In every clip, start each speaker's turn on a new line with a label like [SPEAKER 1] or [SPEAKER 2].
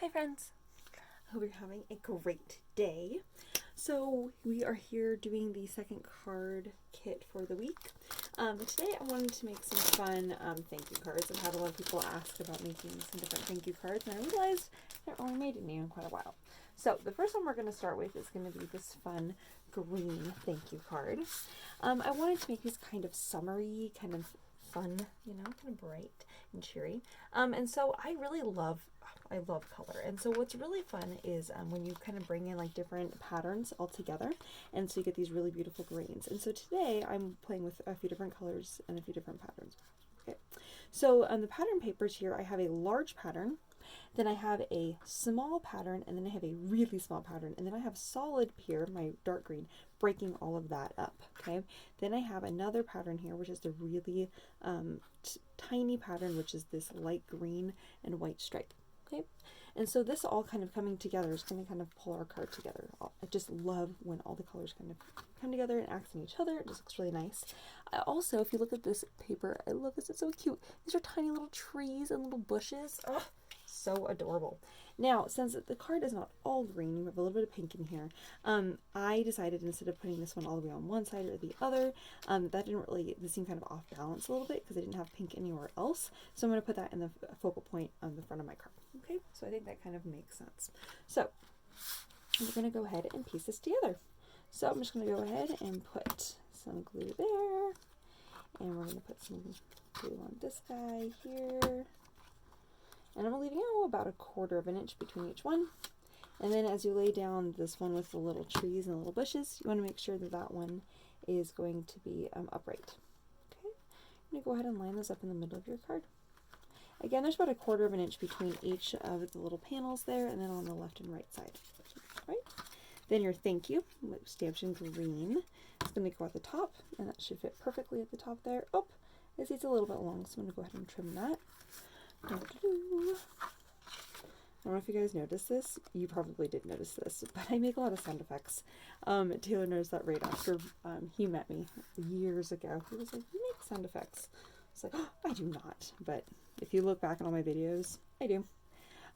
[SPEAKER 1] Hi friends! I hope you're having a great day. So we are here doing the second card kit for the week. Today I wanted to make some fun thank you cards. I've had a lot of people ask about making some different thank you cards, and I realized I haven't really made any in quite a while. So the first one we're going to start with is going to be this fun green thank you card. I wanted to make these kind of summery, kind of fun, kind of bright and cheery. And so I love color. And so what's really fun is when you kind of bring in like different patterns all together, and so you get these really beautiful greens. And so today I'm playing with a few different colors and a few different patterns. Okay, so on the pattern papers here, I have a large pattern, then I have a small pattern, and then I have a really small pattern, and then I have solid here, my dark green, breaking all of that up. Okay, then I have another pattern here, which is the really tiny pattern, which is this light green and white stripe. Okay, and so this all kind of coming together is going to kind of pull our card together. I just love when all the colors kind of come together and accent each other. It just looks really nice. I also, if you look at this paper, I love this. It's so cute. These are tiny little trees and little bushes. Oh, so adorable. Now, since the card is not all green, you have a little bit of pink in here, I decided instead of putting this one all the way on one side or the other, this seemed kind of off balance a little bit because I didn't have pink anywhere else. So I'm going to put that in the focal point on the front of my card. Okay, so I think that kind of makes sense. So we're going to go ahead and piece this together. So I'm just going to go ahead and put some glue there, and we're going to put some glue on this guy here. And I'm leaving about 1/4 of an inch between each one. And then as you lay down this one with the little trees and the little bushes, you want to make sure that that one is going to be upright. Okay, I'm going to go ahead and line those up in the middle of your card. Again, there's about 1/4 of an inch between each of the little panels there, and then on the left and right side. Right? Then your thank you, stamped in green, is going to go at the top, and that should fit perfectly at the top there. Oh, I see it's a little bit long, so I'm going to go ahead and trim that. I don't know if you guys noticed this. You probably did notice this, but I make a lot of sound effects. Taylor noticed that right after he met me years ago. He was like, "You make sound effects." I was like, "Oh, I do not." But if you look back on all my videos, I do.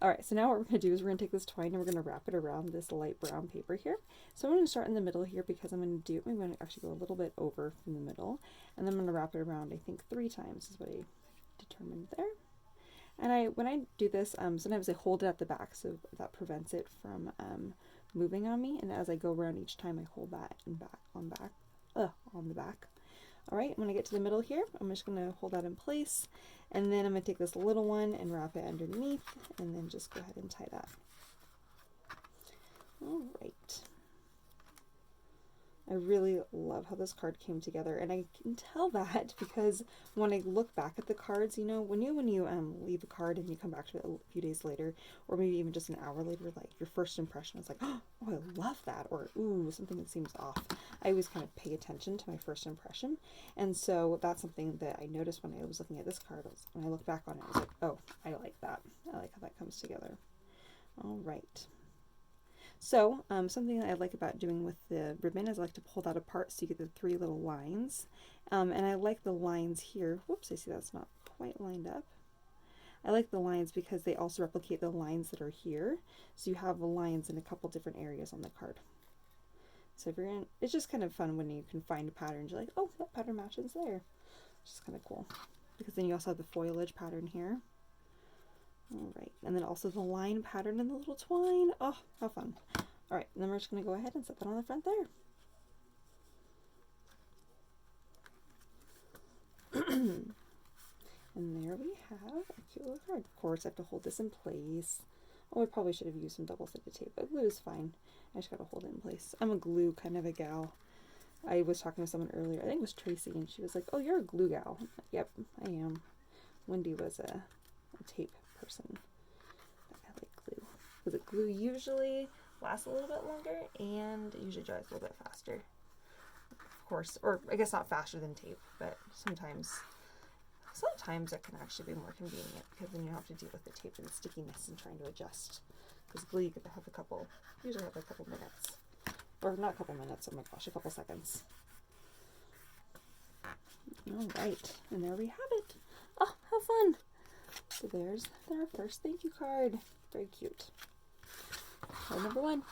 [SPEAKER 1] Alright, so now what we're going to do is we're going to take this twine and we're going to wrap it around this light brown paper here. So I'm going to start in the middle here because I'm going to actually go a little bit over from the middle, and then I'm going to wrap it around, I think 3 times is what I determined there. And when I do this, sometimes I hold it at the back so that prevents it from moving on me. And as I go around each time, I hold that on the back. All right, when I get to the middle here, I'm just going to hold that in place. And then I'm going to take this little one and wrap it underneath, and then just go ahead and tie that. All right. I really love how this card came together, and I can tell that because when I look back at the cards, when you leave a card and you come back to it a few days later, or maybe even just an hour later, like your first impression is like, oh, I love that, or ooh, something that seems off. I always kind of pay attention to my first impression, and so that's something that I noticed when I was looking at this card. When I look back on it, I was like, oh, I like that. I like how that comes together. All right. So something that I like about doing with the ribbon is I like to pull that apart so you get the 3 little lines. And I like the lines here. Whoops, I see that's not quite lined up. I like the lines because they also replicate the lines that are here. So you have the lines in a couple different areas on the card. So if you're it's just kind of fun when you can find patterns. You're like, oh, that pattern matches there. Which is kind of cool. Because then you also have the foliage pattern here. Alright, and then also the line pattern and the little twine. Oh, how fun. Alright, and then we're just going to go ahead and set that on the front there. And there we have a cute little card. Of course, I have to hold this in place. Oh, I probably should have used some double-sided tape, but glue is fine. I just got to hold it in place. I'm a glue kind of a gal. I was talking to someone earlier, I think it was Tracy, and she was like, oh, you're a glue gal. Yep, I am. Wendy was a tape person. I like glue. Because glue usually lasts a little bit longer and it usually dries a little bit faster. Of course, or I guess not faster than tape, but sometimes it can actually be more convenient because then you don't have to deal with the tape and the stickiness and trying to adjust. Because glue you could have usually have a couple minutes. Or not a couple minutes, oh my gosh, a couple seconds. Alright, and there we have it. Oh, how fun! So there's our first thank you card. Very cute. Card number 1.